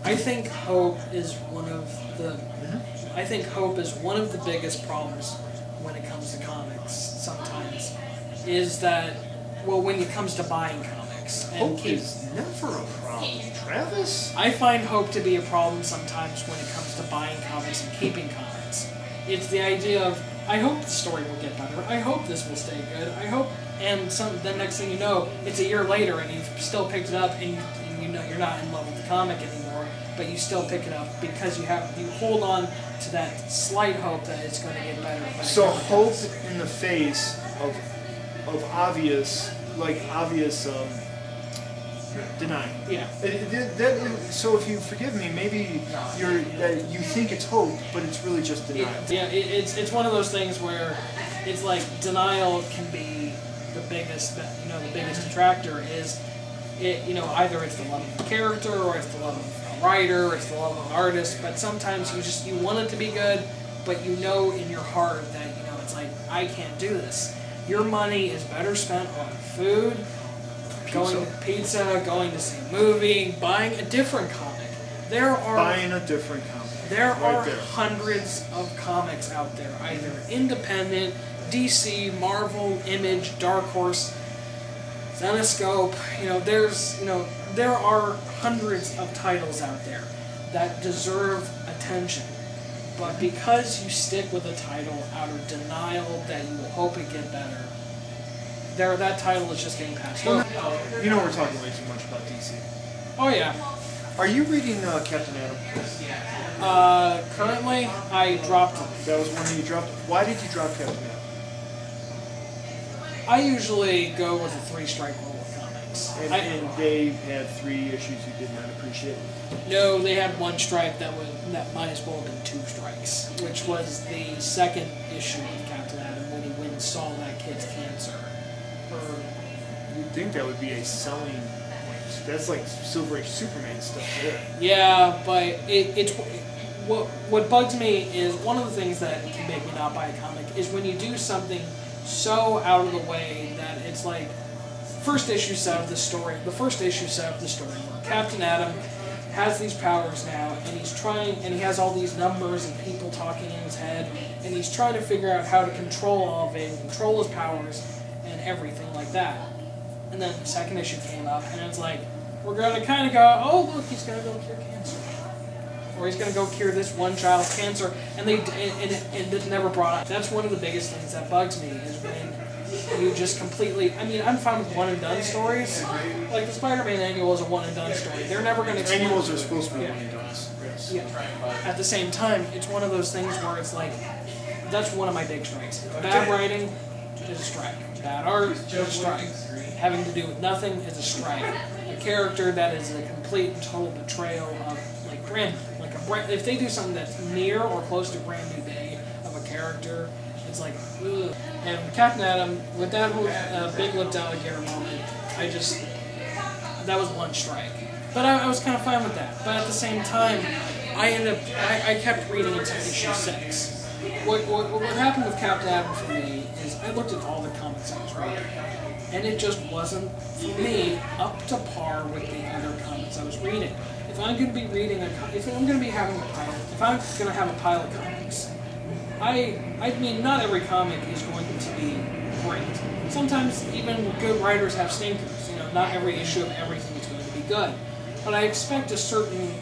I think hope is one of the. I think hope is one of the biggest problems when it comes to comics. Sometimes, is that when it comes to buying comics and Hope is never a problem, Travis. I find hope to be a problem sometimes when it comes to buying comics and keeping comics. It's the idea of, I hope the story will get better. I hope this will stay good. I hope, and then next thing you know, it's a year later and you've still picked it up and you know you're not in love with the comic anymore, but you still pick it up because you hold on to that slight hope that it's going to get better. So hope in the face of obvious denial. Yeah. So if you forgive me, maybe you think it's hope, but it's really just denial. It's one of those things where it's like denial can be the biggest detractor. Is it either it's the love of the character or it's the love of a writer or it's the love of an artist. But sometimes you want it to be good, but you know in your heart that it's like, I can't do this. Your money is better spent on food. Going to pizza, going to see a movie, buying a different comic. There are hundreds of comics out there, either independent, DC, Marvel, Image, Dark Horse, Zenescope. There are hundreds of titles out there that deserve attention. But because you stick with a title out of denial that you will hope it get better, that title is just getting passed over. We're talking way too much about DC. Oh yeah. Are you reading Captain Atom? Currently, I dropped it. That was one that you dropped? Why did you drop Captain Atom? I usually go with a 3-strike rule with comics. And they had 3 issues you did not appreciate? No, they had 1 strike that might as well have been 2 strikes, which was the second issue of Captain Atom when he went and saw that kid's cancer. You'd think that would be a selling point. That's like Silver Age Superman stuff there. Yeah, but it's what bugs me is one of the things that can make me not buy a comic is when you do something so out of the way that it's like the first issue set of the story where Captain Atom has these powers now and he has all these numbers and people talking in his head and he's trying to figure out how to control all of it and control his powers and everything like that. And then the second issue came up, and it's like, we're going to kind of go, oh, look, he's going to go cure cancer. Or he's going to go cure this one child's cancer, and it never brought up. That's one of the biggest things that bugs me, is when you just completely, I'm fine with one-and-done stories. Like, the Spider-Man annual is a one-and-done story. They're never going to explain. Annuals are supposed to be one-and-dones. Yes. Yeah. At the same time, it's one of those things where it's like, that's one of my big strikes. Bad writing is a strike. Bad art is a strike. Having to do with nothing is a strike. A character that is a complete and total betrayal of if they do something that's near or close to Brand New Day of a character, it's like, ugh. And Captain Atom, with that whole Big Lipped Alligator moment, that was 1 strike. But I was kind of fine with that. But at the same time, I kept reading until issue 6. What happened with Captain Atom for me is I looked at all the comics I was reading, and it just wasn't, for me, up to par with the other comics I was reading. If I'm going to be reading if I'm going to have a pile of comics, not every comic is going to be great. Sometimes even good writers have stinkers. Not every issue of everything is going to be good. But I expect a certain,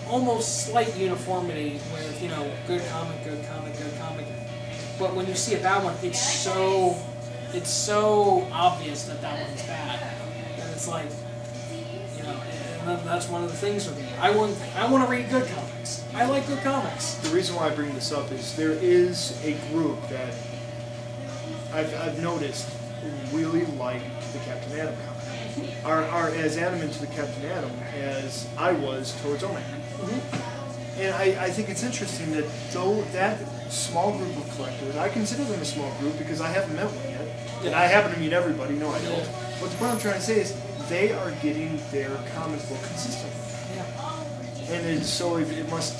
almost slight uniformity with, good comic, good comic, good comic. But when you see a bad one, it's so obvious that one's bad. And it's like, and that's one of the things with me. I want to read good comics. I like good comics. The reason why I bring this up is there is a group that I've noticed really like the Captain Atom comic. Are as adamant to the Captain Atom as I was towards Oman. Mm-hmm. And I think it's interesting that though that small group of collectors, I consider them a small group because I haven't met one yet. And I happen to meet everybody, no I don't. Yeah. But the point I'm trying to say is they are getting their comic book consistently. Yeah. And it must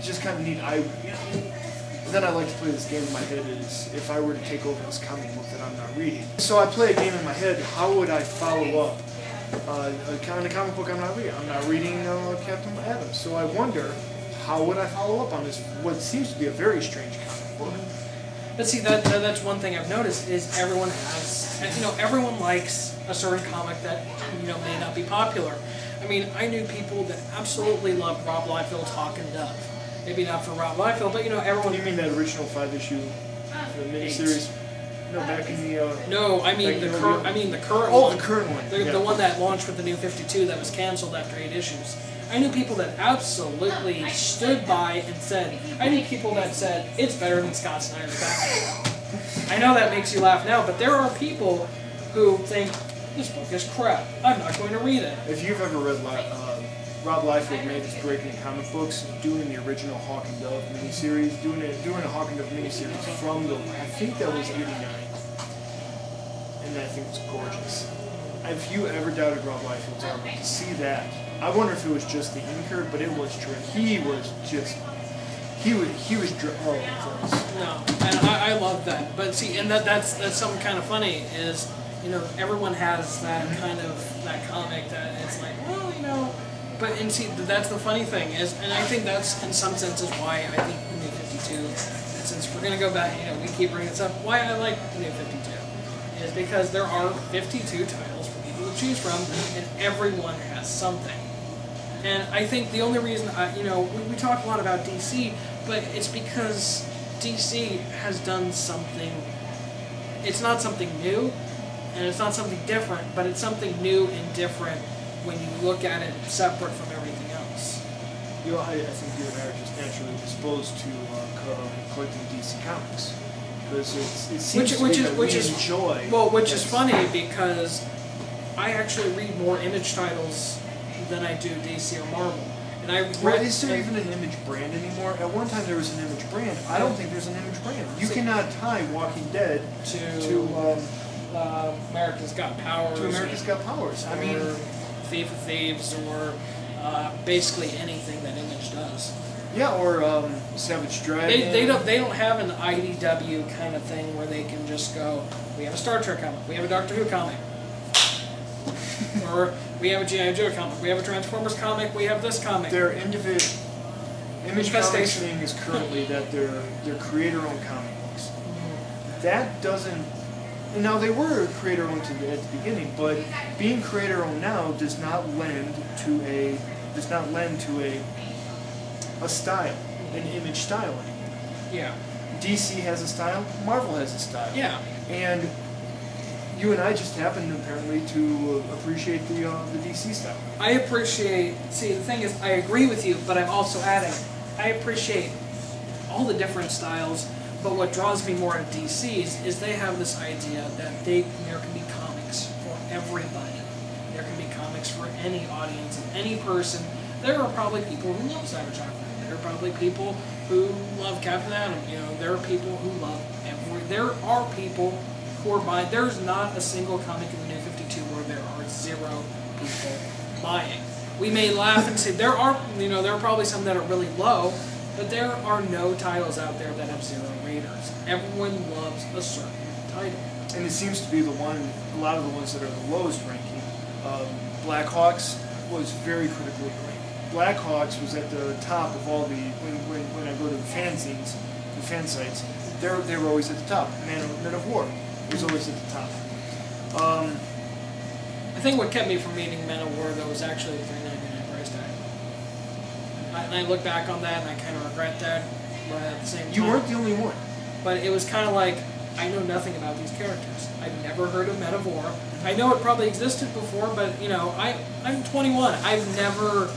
just kind of neat. And then I like to play this game in my head is if I were to take over this comic book that I'm not reading. So I play a game in my head, how would I follow up kind of comic book I'm not reading. I'm not reading Captain Adams. So I wonder, how would I follow up on this? What seems to be a very strange comic book. But see, that's one thing I've noticed is everyone has, everyone likes a certain comic that, may not be popular. I mean, I knew people that absolutely loved Rob Liefeld's Hawk and Dove. Maybe not for Rob Liefeld, but everyone. You mean that original 5-issue miniseries? No, back in the. No, I mean the current. Oh, one. the current one. The one that launched with the New 52 that was canceled after 8 issues. I knew people that absolutely stood by and said. I knew people that said it's better than Scott Snyder's Batman. I know that makes you laugh now, but there are people who think this book is crap. I'm not going to read it. If you've ever read Rob Liefeld made his break in comic books, doing the original Hawk and Dove miniseries, doing a Hawk and Dove miniseries from I think that was '89, and I think it's gorgeous. If you ever doubted Rob Liefeld's artwork, to see that, I wonder if it was just the inker, but it was true. He was oh, no, and I love that. But see, and that's something kind of funny is, everyone has that kind of that comic that it's like, well, But and see, that's the funny thing is, and I think that's in some senses why I think the New 52. And since we're gonna go back, we keep bringing this up. Why I like the New 52 is because there are 52 titles for people to choose from, and everyone has something. And I think the only reason we talk a lot about DC, but it's because DC has done something. It's not something new, and it's not something different, but it's something new and different when you look at it separate from everything else. I think you and I are just naturally disposed to collecting DC comics because it seems to be that we enjoy. Well, which is funny because I actually read more Image titles than I do DC or Marvel. And I read. Is there even an Image brand anymore? At one time there was an Image brand. I don't think there's an Image brand. You cannot tie Walking Dead to America's Got Powers. To America's Got Powers. I mean. Thief of Thieves, or basically anything that Image does. Yeah, or Savage Dragon. They don't have an IDW kind of thing where they can just go, we have a Star Trek comic, we have a Doctor Who comic, or we have a G.I. Joe comic, we have a Transformers comic, we have this comic. Their Image Comics thing is currently that they're creator-owned comic books. Mm-hmm. That doesn't. Now they were creator-owned at the beginning, but being creator-owned now does not lend to a style, an Image style anymore. Yeah. DC has a style, Marvel has a style. Yeah. And you and I just happen apparently to appreciate the DC style. I appreciate. See, the thing is, I agree with you, but I'm also adding, I appreciate all the different styles. But what draws me more to DC's is they have this idea that there can be comics for everybody. There can be comics for any audience and any person. There are probably people who love Savage Dragon. There are probably people who love Captain Atom. There are people who love there are people who are buying. There's not a single comic in the New 52 where there are 0 people buying. We may laugh and say there are probably some that are really low. But there are no titles out there that have 0 readers. Everyone loves a certain title. And it seems to be a lot of the ones that are the lowest ranking. Blackhawks was very critically acclaimed. Blackhawks was at the top of all the, when I go to the fanzines, the fan sites, they were always at the top. Men of War was always at the top. I think what kept me from reading Men of War, though, was actually the $3.99 price tag. And I look back on that and I kind of regret that, but at the same time... You weren't the only one. But it was kind of like, I know nothing about these characters. I've never heard of Men of War. I know it probably existed before, but, I'm 21. I'd never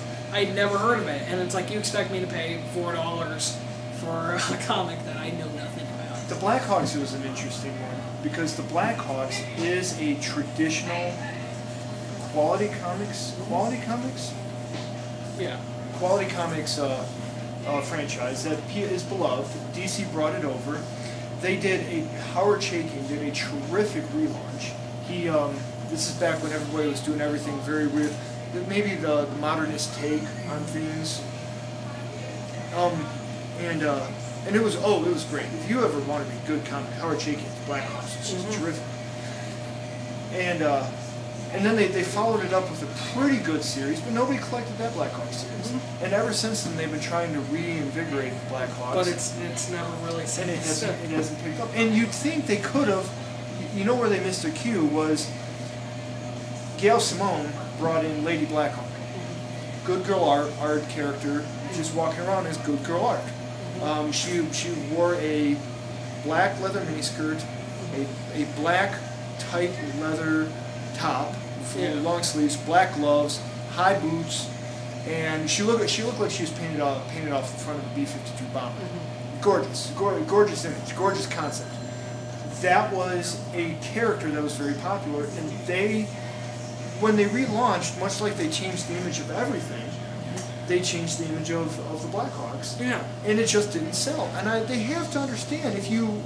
heard of it. And it's like, you expect me to pay $4 for a comic that I know nothing about. The Blackhawks was an interesting one, because the Blackhawks is a traditional quality comics? Yeah. Quality Comics franchise that is beloved. DC brought it over. Howard Chaykin did a terrific relaunch. This is back when everybody was doing everything very weird. Maybe the modernist take on things. And it was great. If you ever want to read good comic, Howard Chaykin's Blackhawks is just terrific. And And then they followed it up with a pretty good series, but nobody collected that Blackhawks series. And ever since then, they've been trying to reinvigorate the Blackhawks. But it's never really and it hasn't picked up. And you'd think they could have. You know where they missed their cue was Gail Simone brought in Lady Blackhawk. Good girl art character, just walking around as good girl art. She wore a black leather miniskirt, a black tight leather top, long sleeves, black gloves, high boots, and she looked like she was painted off the front of a B-52 bomber. Gorgeous image, gorgeous concept. That was a character that was very popular, and when they relaunched, much like they changed the image of everything, they changed the image of the Blackhawks. Yeah. And it just didn't sell. And they have to understand, if you